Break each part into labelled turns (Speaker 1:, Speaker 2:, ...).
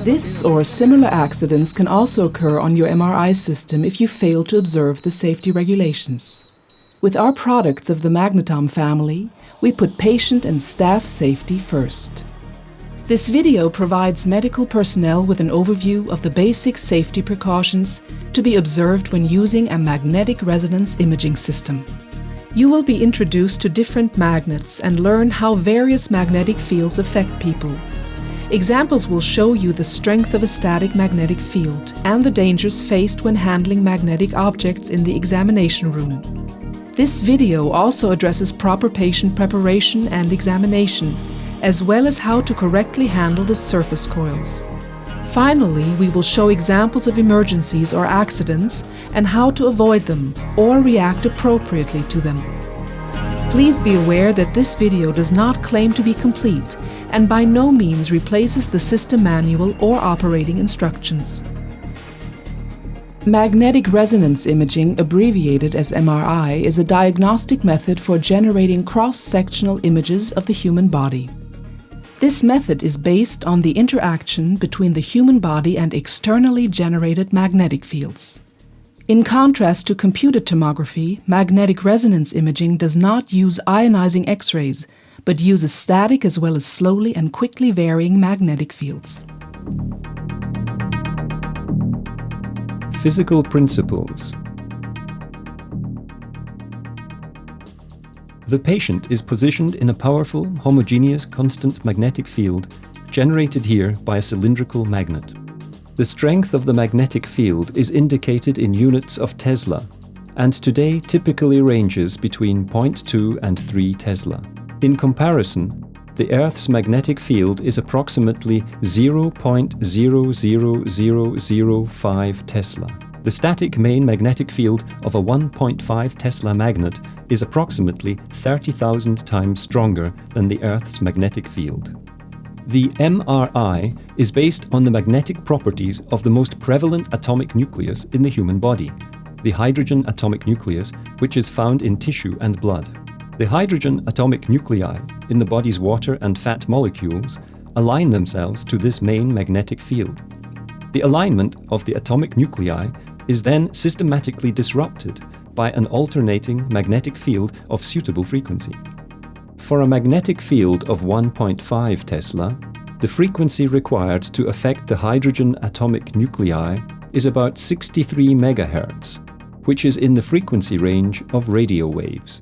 Speaker 1: This or similar accidents can also occur on your MRI system if you fail to observe the safety regulations. With our products of the Magnetom family, we put patient and staff safety first. This video provides medical personnel with an overview of the basic safety precautions to be observed when using a magnetic resonance imaging system. You will be introduced to different magnets and learn how various magnetic fields affect people. Examples will show you the strength of a static magnetic field and the dangers faced when handling magnetic objects in the examination room. This video also addresses proper patient preparation and examination, as well as how to correctly handle the surface coils. Finally, we will show examples of emergencies or accidents and how to avoid them or react appropriately to them. Please be aware that this video does not claim to be complete and by no means replaces the system manual or operating instructions. Magnetic resonance imaging, abbreviated as MRI, is a diagnostic method for generating cross-sectional images of the human body. This method is based on the interaction between the human body and externally generated magnetic fields. In contrast to computed tomography, magnetic resonance imaging does not use ionizing X-rays, but uses static as well as slowly and quickly varying magnetic fields.
Speaker 2: Physical principles. The patient is positioned in a powerful, homogeneous, constant magnetic field generated here by a cylindrical magnet. The strength of the magnetic field is indicated in units of Tesla, and today typically ranges between 0.2 and 3 Tesla. In comparison, the Earth's magnetic field is approximately 0.00005 Tesla. The static main magnetic field of a 1.5 Tesla magnet is approximately 30,000 times stronger than the Earth's magnetic field. The MRI is based on the magnetic properties of the most prevalent atomic nucleus in the human body, the hydrogen atomic nucleus, which is found in tissue and blood. The hydrogen atomic nuclei in the body's water and fat molecules align themselves to this main magnetic field. The alignment of the atomic nuclei is then systematically disrupted by an alternating magnetic field of suitable frequency. For a magnetic field of 1.5 Tesla, the frequency required to affect the hydrogen atomic nuclei is about 63 MHz, which is in the frequency range of radio waves.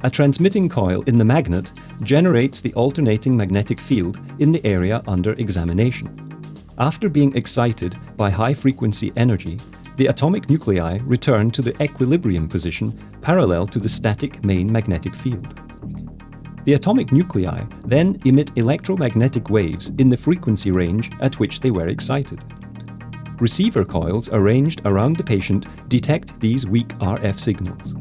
Speaker 2: A transmitting coil in the magnet generates the alternating magnetic field in the area under examination. After being excited by high-frequency energy, the atomic nuclei return to the equilibrium position parallel to the static main magnetic field. The atomic nuclei then emit electromagnetic waves in the frequency range at which they were excited. Receiver coils arranged around the patient detect these weak RF signals.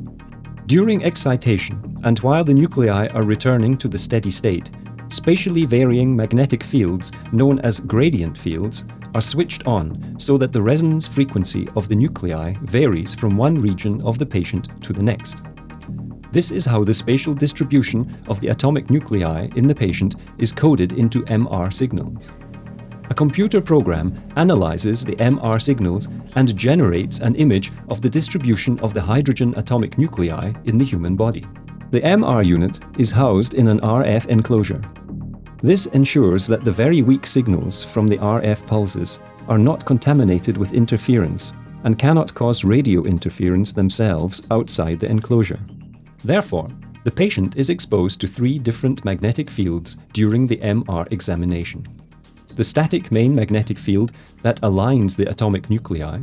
Speaker 2: During excitation, and while the nuclei are returning to the steady state, spatially varying magnetic fields, known as gradient fields, are switched on so that the resonance frequency of the nuclei varies from one region of the patient to the next. This is how the spatial distribution of the atomic nuclei in the patient is coded into MR signals. A computer program analyzes the MR signals and generates an image of the distribution of the hydrogen atomic nuclei in the human body. The MR unit is housed in an RF enclosure. This ensures that the very weak signals from the RF pulses are not contaminated with interference and cannot cause radio interference themselves outside the enclosure. Therefore, the patient is exposed to 3 different magnetic fields during the MR examination. The static main magnetic field that aligns the atomic nuclei,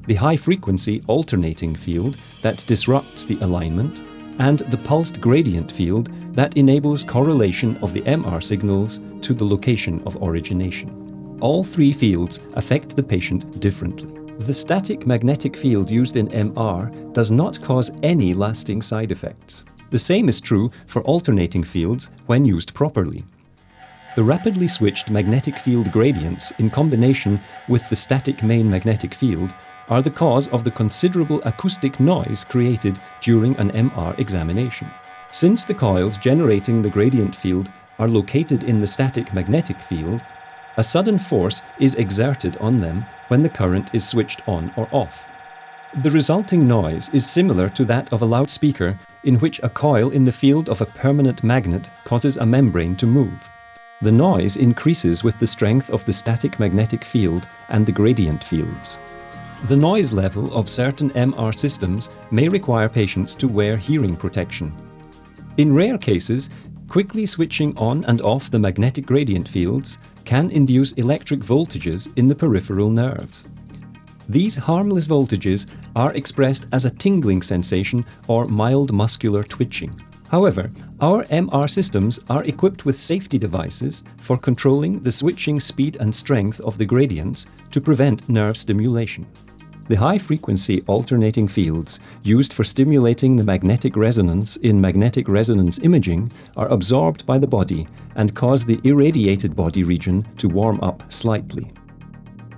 Speaker 2: the high-frequency alternating field that disrupts the alignment, and the pulsed gradient field that enables correlation of the MR signals to the location of origination. All 3 fields affect the patient differently. The static magnetic field used in MR does not cause any lasting side effects. The same is true for alternating fields when used properly. The rapidly switched magnetic field gradients in combination with the static main magnetic field are the cause of the considerable acoustic noise created during an MR examination. Since the coils generating the gradient field are located in the static magnetic field, A sudden force is exerted on them when the current is switched on or off. The resulting noise is similar to that of a loudspeaker in which a coil in the field of a permanent magnet causes a membrane to move. The noise increases with the strength of the static magnetic field and the gradient fields. The noise level of certain MR systems may require patients to wear hearing protection. In rare cases, quickly switching on and off the magnetic gradient fields can induce electric voltages in the peripheral nerves. These harmless voltages are expressed as a tingling sensation or mild muscular twitching. However, our MR systems are equipped with safety devices for controlling the switching speed and strength of the gradients to prevent nerve stimulation. The high-frequency alternating fields used for stimulating the magnetic resonance in magnetic resonance imaging are absorbed by the body and cause the irradiated body region to warm up slightly.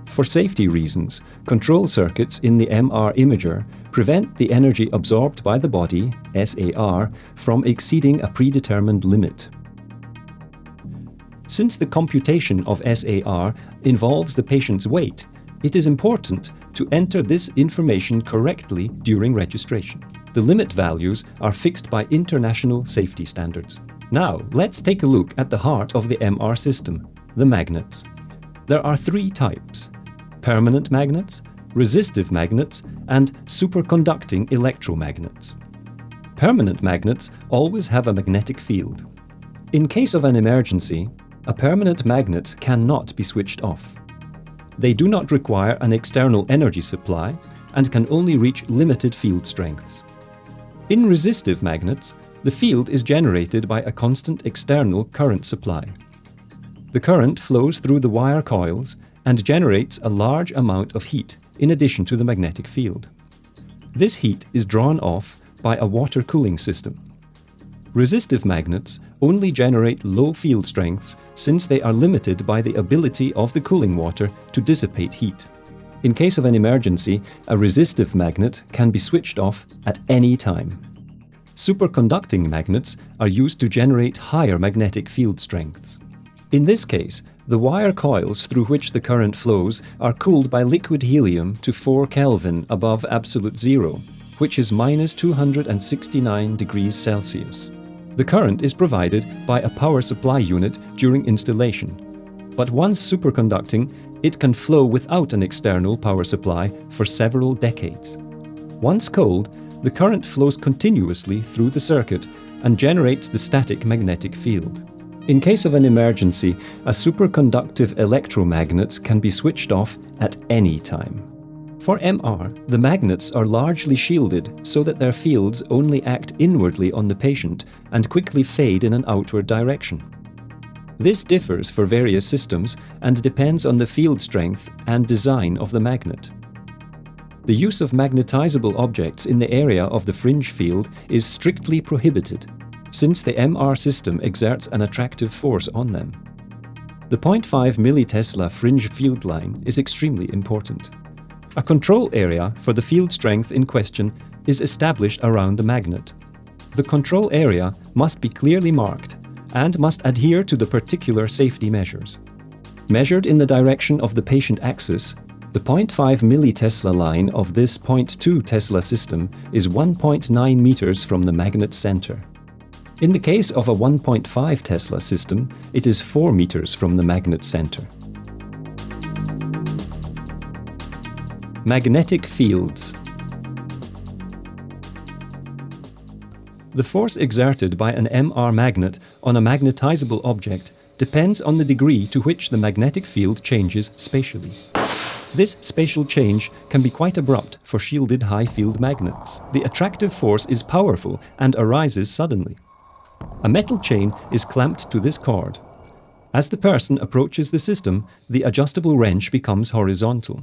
Speaker 2: For safety reasons, control circuits in the MR imager prevent the energy absorbed by the body, SAR, from exceeding a predetermined limit. Since the computation of SAR involves the patient's weight, it is important to enter this information correctly during registration. The limit values are fixed by international safety standards. Now, let's take a look at the heart of the MR system, the magnets. There are three types: permanent magnets, resistive magnets, and superconducting electromagnets. Permanent magnets always have a magnetic field. In case of an emergency, a permanent magnet cannot be switched off. They do not require an external energy supply and can only reach limited field strengths. In resistive magnets, the field is generated by a constant external current supply. The current flows through the wire coils and generates a large amount of heat in addition to the magnetic field. This heat is drawn off by a water cooling system. Resistive magnets only generate low field strengths since they are limited by the ability of the cooling water to dissipate heat. In case of an emergency, a resistive magnet can be switched off at any time. Superconducting magnets are used to generate higher magnetic field strengths. In this case, the wire coils through which the current flows are cooled by liquid helium to 4 Kelvin above absolute zero, which is minus 269 degrees Celsius. The current is provided by a power supply unit during installation, but once superconducting, it can flow without an external power supply for several decades. Once cold, the current flows continuously through the circuit and generates the static magnetic field. In case of an emergency, a superconductive electromagnet can be switched off at any time. For MR, the magnets are largely shielded so that their fields only act inwardly on the patient and quickly fade in an outward direction. This differs for various systems and depends on the field strength and design of the magnet. The use of magnetizable objects in the area of the fringe field is strictly prohibited, since the MR system exerts an attractive force on them. The 0.5 millitesla fringe field line is extremely important. A control area for the field strength in question is established around the magnet. The control area must be clearly marked and must adhere to the particular safety measures. Measured in the direction of the patient axis, the 0.5 millitesla line of this 0.2 Tesla system is 1.9 meters from the magnet center. In the case of a 1.5 Tesla system, it is 4 meters from the magnet center. Magnetic fields. The force exerted by an MR magnet on a magnetizable object depends on the degree to which the magnetic field changes spatially. This spatial change can be quite abrupt for shielded high-field magnets. The attractive force is powerful and arises suddenly. A metal chain is clamped to this cord. As the person approaches the system, the adjustable wrench becomes horizontal.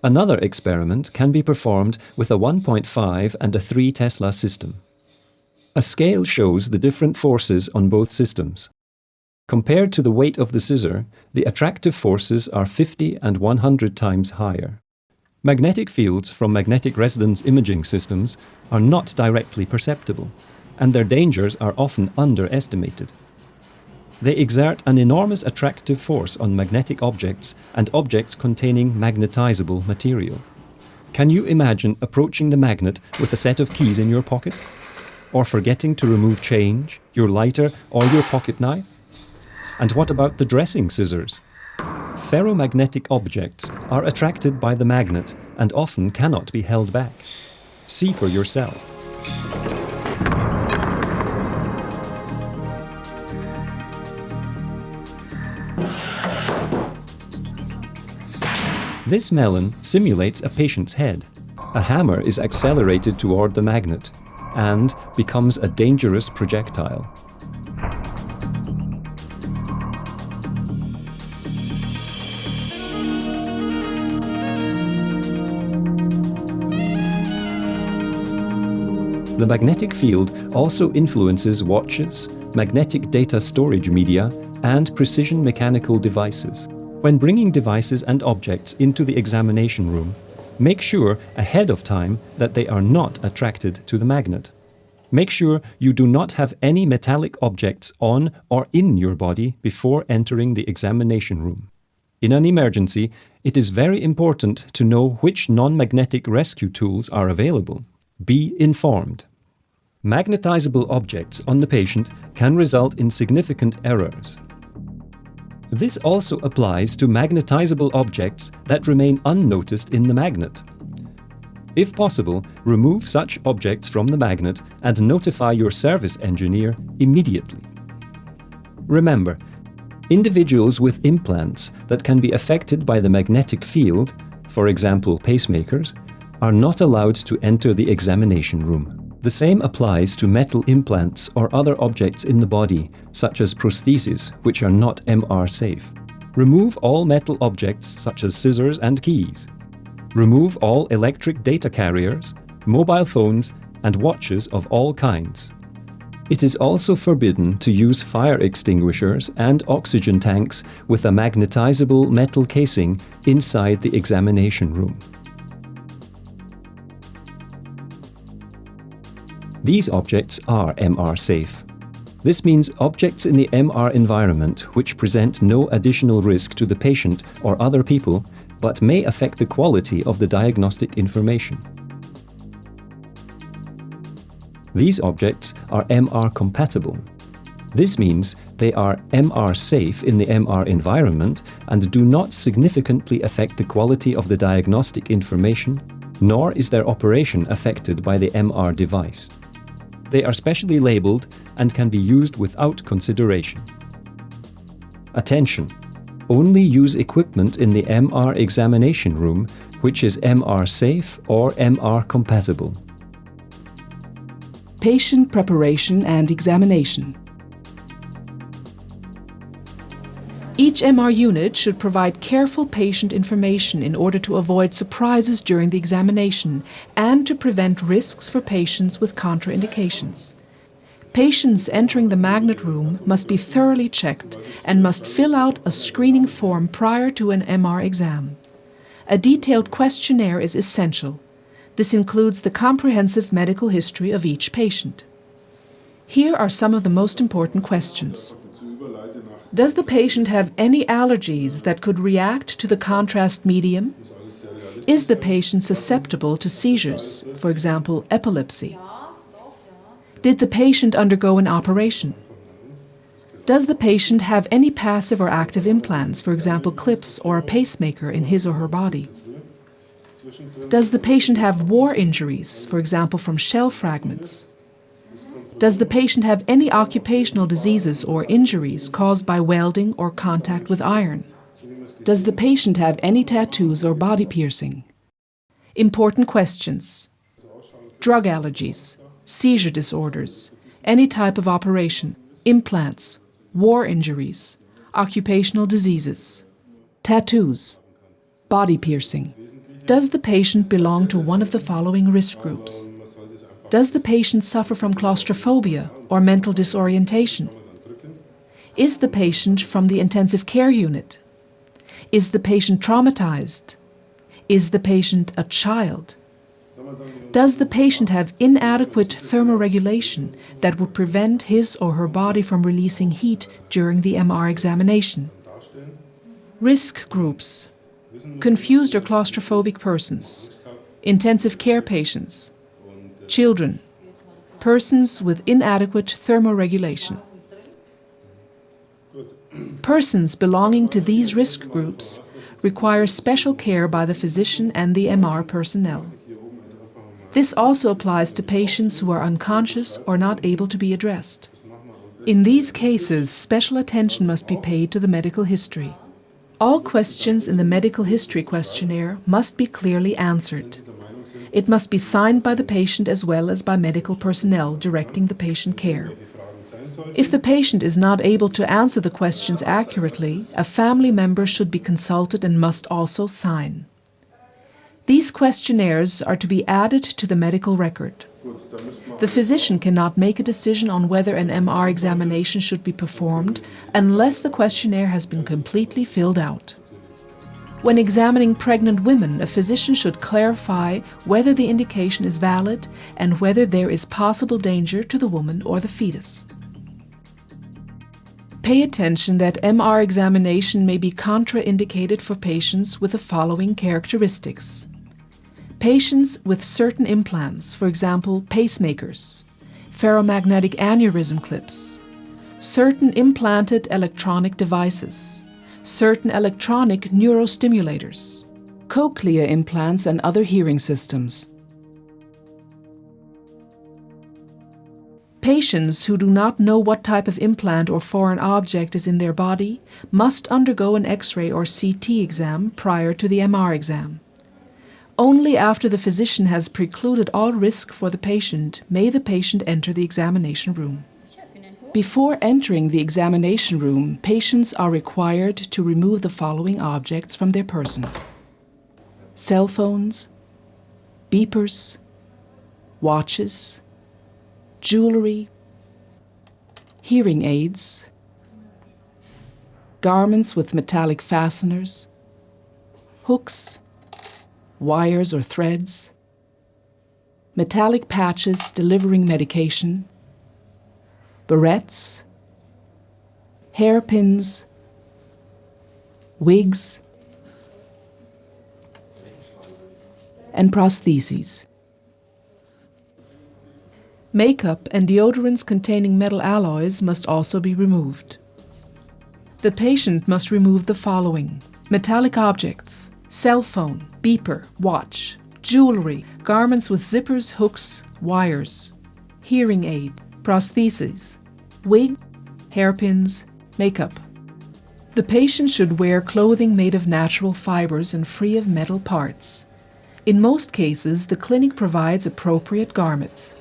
Speaker 2: Another experiment can be performed with a 1.5 and a 3 Tesla system. A scale shows the different forces on both systems. Compared to the weight of the scissor, the attractive forces are 50 and 100 times higher. Magnetic fields from magnetic resonance imaging systems are not directly perceptible, and their dangers are often underestimated. They exert an enormous attractive force on magnetic objects and objects containing magnetizable material. Can you imagine approaching the magnet with a set of keys in your pocket? Or forgetting to remove change, your lighter, or your pocket knife? And what about the dressing scissors? Ferromagnetic objects are attracted by the magnet and often cannot be held back. See for yourself. This melon simulates a patient's head. A hammer is accelerated toward the magnet and becomes a dangerous projectile. The magnetic field also influences watches, magnetic data storage media, and precision mechanical devices. When bringing devices and objects into the examination room, make sure ahead of time that they are not attracted to the magnet. Make sure you do not have any metallic objects on or in your body before entering the examination room. In an emergency, it is very important to know which non-magnetic rescue tools are available. Be informed. Magnetizable objects on the patient can result in significant errors. This also applies to magnetizable objects that remain unnoticed in the magnet. If possible, remove such objects from the magnet and notify your service engineer immediately. Remember, individuals with implants that can be affected by the magnetic field, for example pacemakers, are not allowed to enter the examination room. The same applies to metal implants or other objects in the body, such as prostheses, which are not MR safe. Remove all metal objects such as scissors and keys. Remove all electric data carriers, mobile phones, and watches of all kinds. It is also forbidden to use fire extinguishers and oxygen tanks with a magnetizable metal casing inside the examination room. These objects are MR safe. This means objects in the MR environment which present no additional risk to the patient or other people, but may affect the quality of the diagnostic information. These objects are MR compatible. This means they are MR safe in the MR environment and do not significantly affect the quality of the diagnostic information, nor is their operation affected by the MR device. They are specially labeled and can be used without consideration. Attention! Only use equipment in the MR examination room which is MR safe or MR compatible.
Speaker 1: Patient preparation and examination. Each MR unit should provide careful patient information in order to avoid surprises during the examination and to prevent risks for patients with contraindications. Patients entering the magnet room must be thoroughly checked and must fill out a screening form prior to an MR exam. A detailed questionnaire is essential. This includes the comprehensive medical history of each patient. Here are some of the most important questions. Does the patient have any allergies that could react to the contrast medium? Is the patient susceptible to seizures, for example, epilepsy? Did the patient undergo an operation? Does the patient have any passive or active implants, for example, clips or a pacemaker in his or her body? Does the patient have war injuries, for example, from shell fragments? Does the patient have any occupational diseases or injuries caused by welding or contact with iron? Does the patient have any tattoos or body piercing? Important questions. Drug allergies, seizure disorders, any type of operation, implants, war injuries, occupational diseases, tattoos, body piercing. Does the patient belong to one of the following risk groups? Does the patient suffer from claustrophobia or mental disorientation? Is the patient from the intensive care unit? Is the patient traumatized? Is the patient a child? Does the patient have inadequate thermoregulation that would prevent his or her body from releasing heat during the MR examination? Risk groups: confused or claustrophobic persons, intensive care patients, children, persons with inadequate thermoregulation. Persons belonging to these risk groups require special care by the physician and the MR personnel. This also applies to patients who are unconscious or not able to be addressed. In these cases, special attention must be paid to the medical history. All questions in the medical history questionnaire must be clearly answered. It must be signed by the patient as well as by medical personnel directing the patient care. If the patient is not able to answer the questions accurately, a family member should be consulted and must also sign. These questionnaires are to be added to the medical record. The physician cannot make a decision on whether an MR examination should be performed unless the questionnaire has been completely filled out. When examining pregnant women, a physician should clarify whether the indication is valid and whether there is possible danger to the woman or the fetus. Pay attention that MR examination may be contraindicated for patients with the following characteristics. Patients with certain implants, for example, pacemakers, ferromagnetic aneurysm clips, certain implanted electronic devices, certain electronic neurostimulators, cochlea implants and other hearing systems. Patients who do not know what type of implant or foreign object is in their body must undergo an X-ray or CT exam prior to the MR exam. Only after the physician has precluded all risk for the patient may the patient enter the examination room. Before entering the examination room, patients are required to remove the following objects from their person: cell phones, beepers, watches, jewelry, hearing aids, garments with metallic fasteners, hooks, wires or threads, metallic patches delivering medication, barrettes, hairpins, wigs, and prostheses. Makeup and deodorants containing metal alloys must also be removed. The patient must remove the following: metallic objects, cell phone, beeper, watch, jewelry, garments with zippers, hooks, wires, hearing aid, prostheses, wig, hairpins, makeup. The patient should wear clothing made of natural fibers and free of metal parts. In most cases, the clinic provides appropriate garments.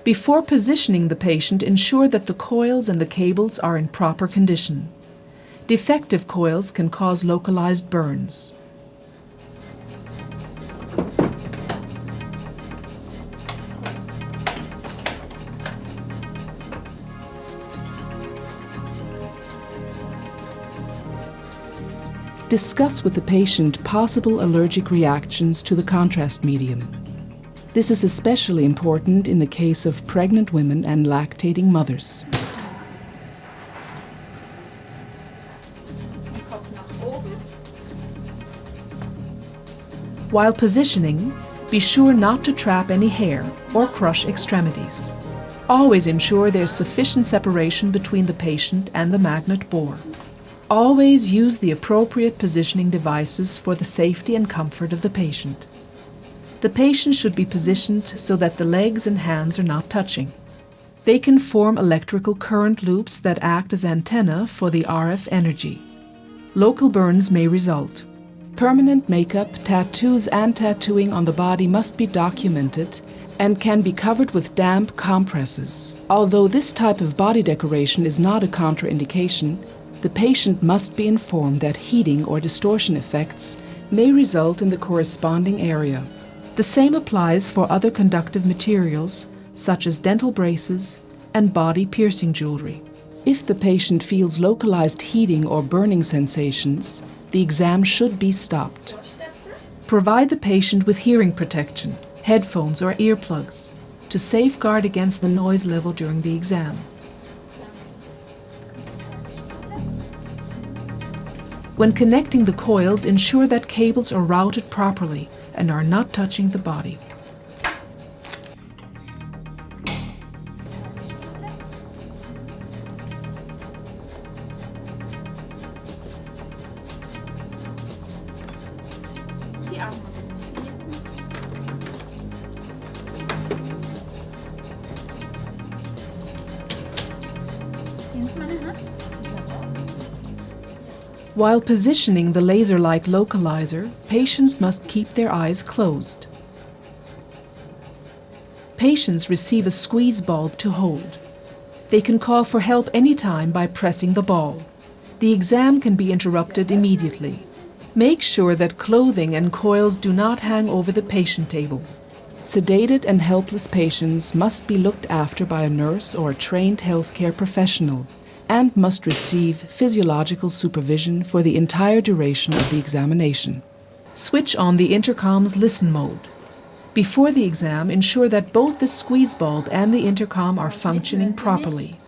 Speaker 1: Before positioning the patient, ensure that the coils and the cables are in proper condition. Defective coils can cause localized burns. Discuss with the patient possible allergic reactions to the contrast medium. This is especially important in the case of pregnant women and lactating mothers. While positioning, be sure not to trap any hair or crush extremities. Always ensure there's sufficient separation between the patient and the magnet bore. Always use the appropriate positioning devices for the safety and comfort of the patient. The patient should be positioned so that the legs and hands are not touching. They can form electrical current loops that act as antenna for the RF energy. Local burns may result. Permanent makeup, tattoos and tattooing on the body must be documented and can be covered with damp compresses. Although this type of body decoration is not a contraindication, the patient must be informed that heating or distortion effects may result in the corresponding area. The same applies for other conductive materials, such as dental braces and body piercing jewelry. If the patient feels localized heating or burning sensations, the exam should be stopped. Provide the patient with hearing protection, headphones or earplugs, to safeguard against the noise level during the exam. When connecting the coils, ensure that cables are routed properly and are not touching the body. While positioning the laser light localizer, patients must keep their eyes closed. Patients receive a squeeze bulb to hold. They can call for help anytime by pressing the ball. The exam can be interrupted immediately. Make sure that clothing and coils do not hang over the patient table. Sedated and helpless patients must be looked after by a nurse or a trained healthcare professional, and must receive physiological supervision for the entire duration of the examination. Switch on the intercom's listen mode. Before the exam, ensure that both the squeeze bulb and the intercom are functioning properly.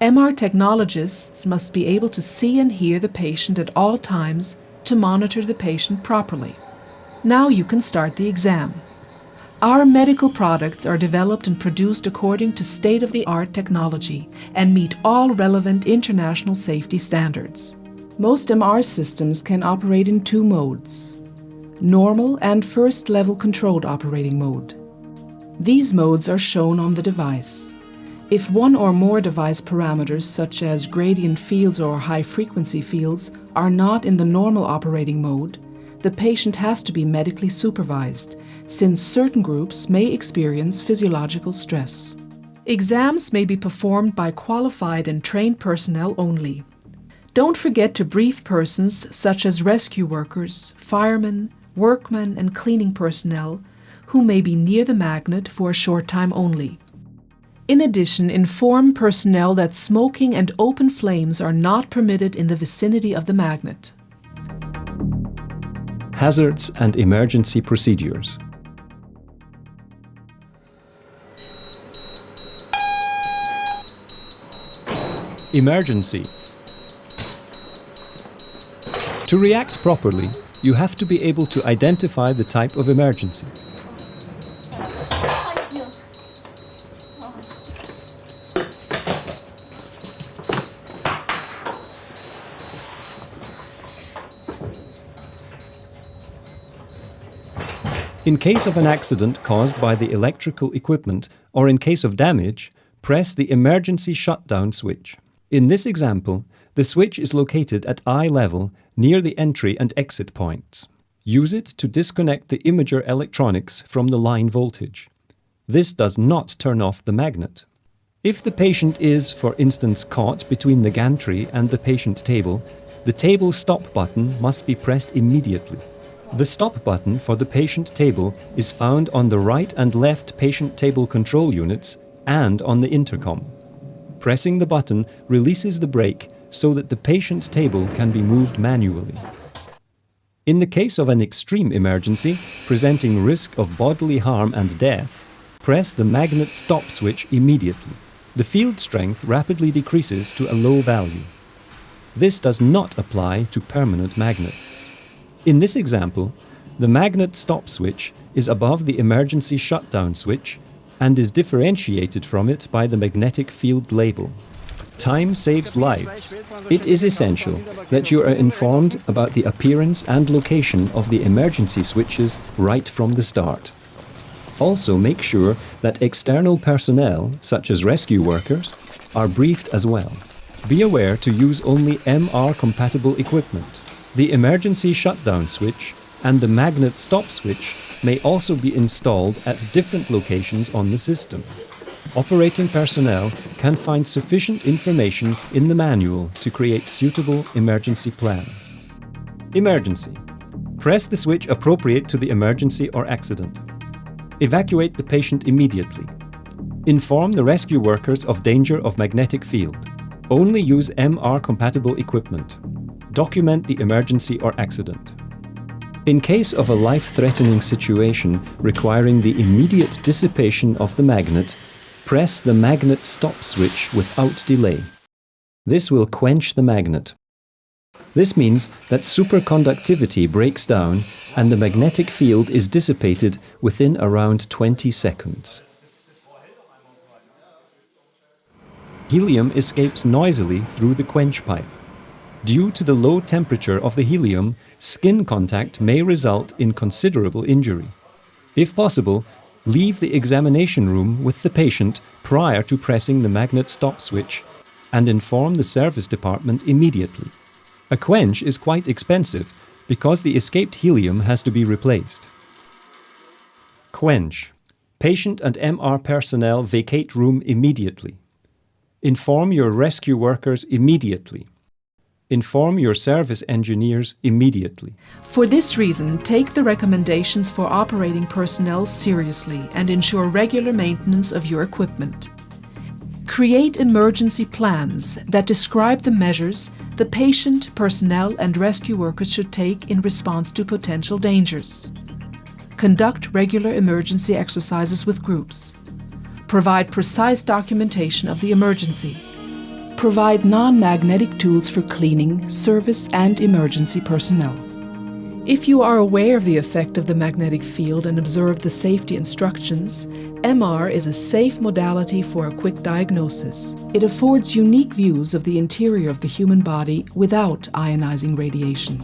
Speaker 1: MR technologists must be able to see and hear the patient at all times to monitor the patient properly. Now you can start the exam. Our medical products are developed and produced according to state-of-the-art technology and meet all relevant international safety standards. Most MR systems can operate in two modes: normal and first-level controlled operating mode. These modes are shown on the device. If one or more device parameters, such as gradient fields or high-frequency fields, are not in the normal operating mode, the patient has to be medically supervised, since certain groups may experience physiological stress. Exams may be performed by qualified and trained personnel only. Don't forget to brief persons such as rescue workers, firemen, workmen, and cleaning personnel who may be near the magnet for a short time only. In addition, inform personnel that smoking and open flames are not permitted in the vicinity of the magnet.
Speaker 2: Hazards and emergency procedures. Emergency. To react properly, you have to be able to identify the type of emergency. In case of an accident caused by the electrical equipment, or in case of damage, press the emergency shutdown switch. In this example, the switch is located at eye level near the entry and exit points. Use it to disconnect the imager electronics from the line voltage. This does not turn off the magnet. If the patient is, for instance, caught between the gantry and the patient table, the table stop button must be pressed immediately. The stop button for the patient table is found on the right and left patient table control units and on the intercom. Pressing the button releases the brake so that the patient table can be moved manually. In the case of an extreme emergency, presenting risk of bodily harm and death, press the magnet stop switch immediately. The field strength rapidly decreases to a low value. This does not apply to permanent magnets. In this example, the magnet stop switch is above the emergency shutdown switch and is differentiated from it by the magnetic field label. Time saves lives. It is essential that you are informed about the appearance and location of the emergency switches right from the start. Also, make sure that external personnel, such as rescue workers, are briefed as well. Be aware to use only MR-compatible equipment. The emergency shutdown switch and the magnet stop switch may also be installed at different locations on the system. Operating personnel can find sufficient information in the manual to create suitable emergency plans. Emergency. Press the switch appropriate to the emergency or accident. Evacuate the patient immediately. Inform the rescue workers of danger of magnetic field. Only use MR-compatible equipment. Document the emergency or accident. In case of a life-threatening situation requiring the immediate dissipation of the magnet, press the magnet stop switch without delay. This will quench the magnet. This means that superconductivity breaks down and the magnetic field is dissipated within around 20 seconds. Helium escapes noisily through the quench pipe. Due to the low temperature of the helium, skin contact may result in considerable injury. If possible, leave the examination room with the patient prior to pressing the magnet stop switch and inform the service department immediately. A quench is quite expensive because the escaped helium has to be replaced. Quench. Patient and MR personnel vacate room immediately. Inform your rescue workers immediately. Inform your service engineers immediately.
Speaker 1: For this reason, take the recommendations for operating personnel seriously and ensure regular maintenance of your equipment. Create emergency plans that describe the measures the patient, personnel, and rescue workers should take in response to potential dangers. Conduct regular emergency exercises with groups. Provide precise documentation of the emergency. Provide non-magnetic tools for cleaning, service, and emergency personnel. If you are aware of the effect of the magnetic field and observe the safety instructions, MR is a safe modality for a quick diagnosis. It affords unique views of the interior of the human body without ionizing radiation.